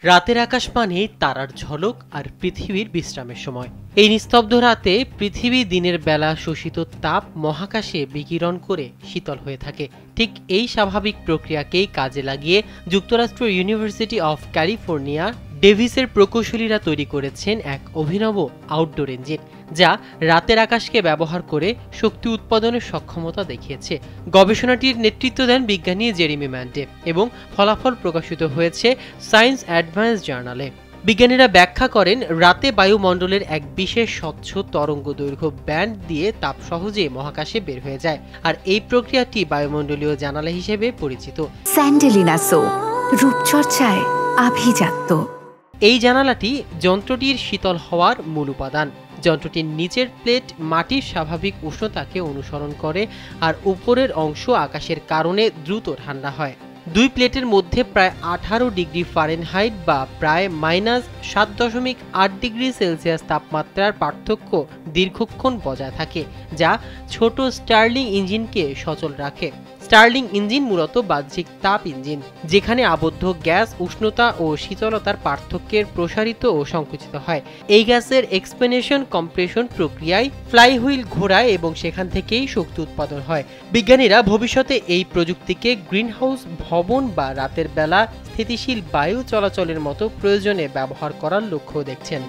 রাতের আকাশ মানেই তারার ঝলক আর পৃথিবীর বিশ্রামের সময়। এই নিস্তব্ধ রাতে পৃথিবী দিনের বেলা শোষিত তাপ মহাকাশে বিকিরণ করে শীতল হয়ে থাকে। ঠিক এই স্বাভাবিক প্রক্রিয়াকেই কাজে লাগিয়ে যুক্তরাষ্ট্রের ইউনিভার্সিটি অফ ক্যালিফোর্নিয়া ডেভিসের প্রকৌশলীরা তৈরি করেছেন এক অভিনব আউটডোর ইঞ্জিন, যা রাতের আকাশকে ব্যবহার করে শক্তি উৎপাদনের সক্ষমতা দেখিয়েছে। গবেষণাটির নেতৃত্ব দেন বিজ্ঞানী জেরেমি ম্যান্টে এবং ফলাফল প্রকাশিত হয়েছে সায়েন্স অ্যাডভান্স জার্নালে। বিজ্ঞানীরা ব্যাখ্যা করেন, রাতে বায়ুমণ্ডলের এক বিশেষ স্বচ্ছ তরঙ্গ দৈর্ঘ্য ব্যান্ড দিয়ে তাপ সহজে মহাকাশে বের হয়ে যায়, আর এই প্রক্রিয়াটি বায়ুমণ্ডলীয় জানালা হিসেবে পরিচিত। স্যান্ডেলিনা সো, রূপচর্চায় আভিজাত্য। এই জানালাটি যন্ত্রটির শীতল হওয়ার মূল উপাদান। যন্ত্রটির নিচের প্লেট মাটির স্বাভাবিক উষ্ণতাকে অনুসরণ করে, আর উপরের অংশ আকাশের কারণে দ্রুত ঠান্ডা হয়। দুই প্লেটের মধ্যে প্রায় 18 ডিগ্রি ফারেনহাইট বা প্রায় -7.8 ডিগ্রি সেলসিয়াস তাপমাত্রার পার্থক্য দীর্ঘক্ষণ বজায় থাকে, যা ছোট স্টার্লিং ইঞ্জিনকে সচল রাখে। স্টার্লিং ইঞ্জিন মূলত বাহ্যিক তাপ ইঞ্জিন, যেখানে আবদ্ধ গ্যাস উষ্ণতা ও শীতলতার পার্থক্যের প্রসারিত ও সংকুচিত হয়। এই গ্যাসের এক্সপেনশন কম্প্রেশন প্রক্রিয়ায় ফ্লাইহুইল ঘোরায় এবং সেখান থেকেই শক্তি উৎপাদন হয়। বিজ্ঞানীরা ভবিষ্যতে এই প্রযুক্তিকে গ্রিনহাউস ভবন বা রাতের বেলা স্থিতিশীল বায়ু চলাচলের মতো প্রয়োজনে ব্যবহার করার লক্ষ্য দেখছেন।